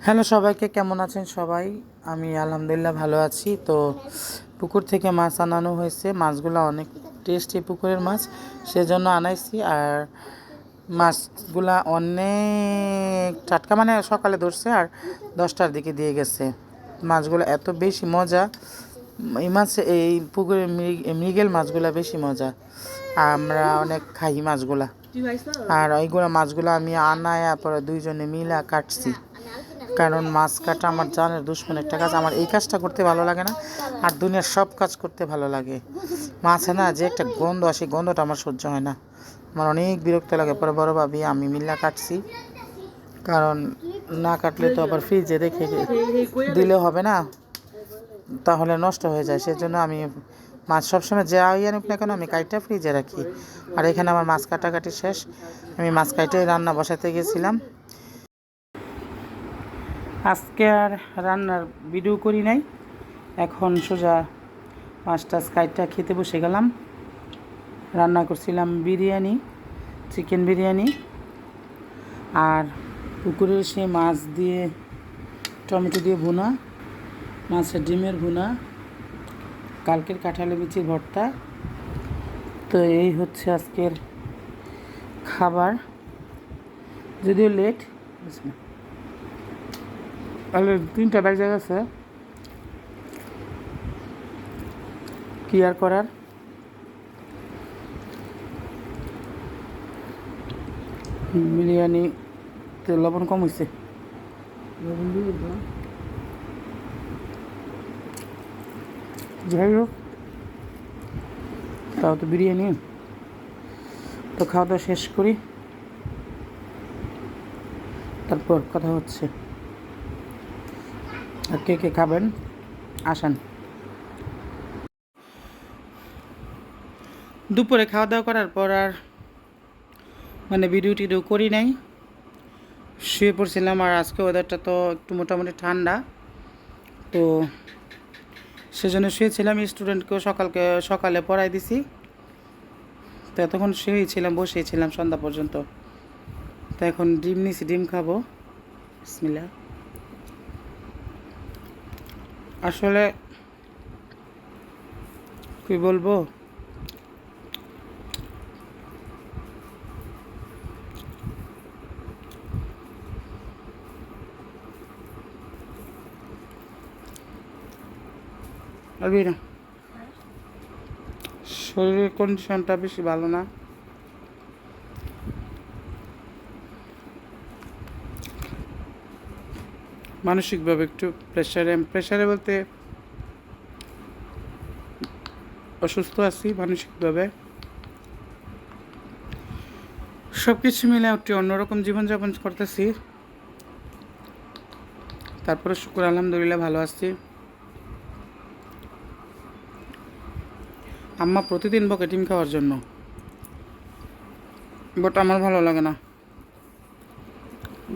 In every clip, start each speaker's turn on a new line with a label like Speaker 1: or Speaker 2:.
Speaker 1: Hello সবাইকে, কেমন আছেন সবাই? আমি আলহামদুলিল্লাহ ভালো আছি। তো পুকুর থেকে মাছ আনানো হয়েছে, মাছগুলো অনেক টেস্টি পুকুরের মাছ, সেজন্য আনাইছি। আর মাছগুলা অনেক টাটকা, মানে সকালে ধরছে আর 10টার দিকে দিয়ে গেছে। মাছগুলো এত বেশি মজা, এই মাছ, এই পুকুরের মৃগেল মাছগুলা বেশি মজা। আমরা অনেক খাই মাছগুলা। আর এইগুলো মাছগুলো আমি আনায় পরে দুইজনে মিলা কাটছি, কারণ মাছ কাটা আমার জানের দুশ্মন একটা কাজ। আমার এই কাজটা করতে ভালো লাগে না, আর দুনিয়ার সব কাজ করতে ভালো লাগে। মাছে না যে একটা গন্ধ আসে, গন্ধটা আমার সহ্য হয় না, আমার অনেক বিরক্ত লাগে। পরে বড় ভাবি আমি মিল্লা কাটছি, কারণ না কাটলে তো আবার ফ্রিজে রেখে দিলে হবে না, তাহলে নষ্ট হয়ে যায়। সেজন্য আমি মাছ সবসময় যা আনুক না কেন আমি কাইটা ফ্রিজে রাখি। আর এখানে আমার মাছ কাটাকাটি শেষ, আমি মাছ কাইটাই রান্না বসাতে গেছিলাম। আজকে আর রান্নার ভিডিও করি নাই, এখন সোজা মাছটা কাইটা খেতে বসে গেলাম। রান্না করছিলাম বিরিয়ানি, চিকেন বিরিয়ানি, আর পুকুরের সেই মাছ দিয়ে টমেটো দিয়ে ভুনা, মাছের ডিমের ভুনা, কালকের কাঁঠালের বিচির ভর্তা। তো এই হচ্ছে আজকের খাবার, যদিও লেট, তাহলে 3টা বেজে গেছে, কি আর করার। বিরিয়ানি তেল লবণ কম হয়েছে, যাই হোক, তাও তো বিরিয়ানি। তো খাওয়া দাওয়া শেষ করি, তারপর কথা হচ্ছে। আর কে কে খাবেন আসেন। দুপুরে খাওয়া দাওয়া করার পর আর ভিডিও টিডিও করি নাই, শুয়ে পড়ছিলাম। আর আজকে ওয়েদারটা তো একটু মোটামুটি ঠান্ডা, তো সেজন্য শুয়েছিলাম। স্টুডেন্টকেও সকালে পড়াই দিছি, তো এতক্ষণ শুয়েছিলাম, বসেছিলাম সন্ধ্যা পর্যন্ত। তো এখন ডিম নিছি, ডিম খাবো। বিসমিল্লাহ। আসলে কি বলবো, না, শরীরের কন্ডিশনটা বেশি ভালো না। মানসিকভাবে একটু প্রেশারে বলতে অসুস্থ আছি মানসিকভাবে। সব কিছু মিলে একটু অন্যরকম জীবনযাপন করতেছি, তারপরে শুক্র আলহামদুলিল্লাহ ভালো আছি। আম্মা প্রতিদিন বকে ডিম খাওয়ার জন্য, বাট আমার ভালো লাগে না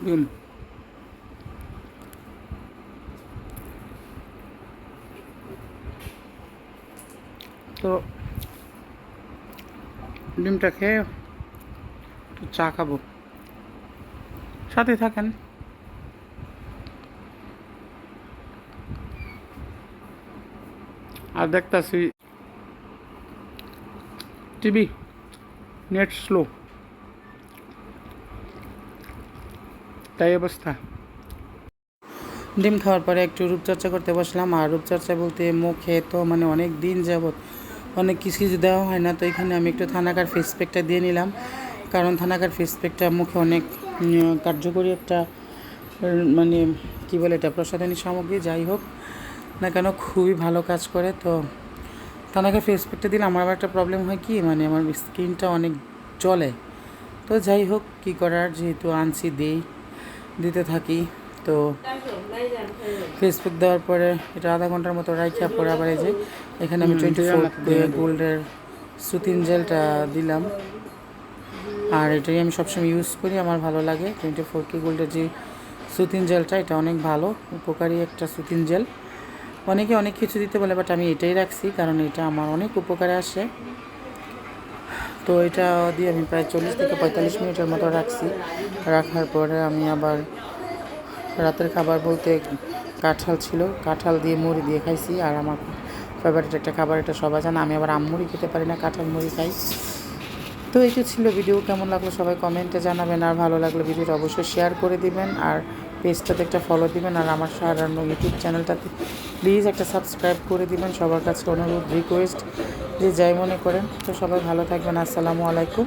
Speaker 1: ডিম। তো ডিমটা খেয়ে একটু চা খাবো, সাথে থাকেন। আর দেখতেছি টিভি, নেট স্লো, তাই অবস্থা। ডিম খাওয়ার পরে একটু রূপচর্চা করতে বসলাম। আর রূপচর্চা বলতে মুখে তো অনেক দিন যাবৎ অনেক কিছু দেওয়া হয় না, তো এখানে আমি একটু থানাকার ফেস প্যাকটা দিয়ে নিলাম, কারণ থানাকার ফেস প্যাকটা মুখে অনেক কার্যকরী একটা কী বলে এটা, প্রসাধনী সামগ্রী। যাই হোক না কেন, খুবই ভালো কাজ করে। তো থানাকার ফেস প্যাকটা দিলে আমার আবার একটা প্রবলেম হয় কি, আমার স্কিনটা অনেক জ্বলে। তো যাই হোক, কী করার, যেহেতু আনছি দিতে থাকি। তো ফেসবুক দেওয়ার পরে এটা আধা ঘন্টার মতো রাখিয়া পরে আবার এই যে এখানে আমি 24 গোল্ডের সুতিন জেলটা দিলাম। আর এটাই আমি সবসময় ইউজ করি, আমার ভালো লাগে। 24K গোল্ডের যে সুতিন জেলটা, এটা অনেক ভালো, উপকারী একটা সুতিন জেল। অনেকে অনেক কিছু দিতে বলে, বাট আমি এটাই রাখছি, কারণ এটা আমার অনেক উপকারে আসে। তো এটা দিয়ে আমি প্রায় 40 থেকে 45 মিনিটের মতো রাখছি। রাখার পরে আমি আবার রাতের খাবার বলতে কাঁঠাল ছিল, কাঁঠাল দিয়ে মুড়ি দিয়ে খাইছি। আর আমার ফেভারিট একটা খাবার, এটা সবাই জানে, আমি আবার মুড়ি খেতে পারি না, কাঁঠাল মুড়ি খাই। তো এইটা ছিল ভিডিও। কেমন লাগলো সবাই কমেন্টে জানাবেন, আর ভালো লাগলে ভিডিওটা অবশ্যই শেয়ার করে দিবেন, আর পেজটাতে একটা ফলো দিবেন, আর আমার সারানো ইউটিউব চ্যানেলটাতে প্লিজ একটা সাবস্ক্রাইব করে দিবেন। সবার কাছে অনুরোধ, রিকোয়েস্ট, যে যাই মনে করেন। তো সবাই ভালো থাকবেন। আসসালামু আলাইকুম।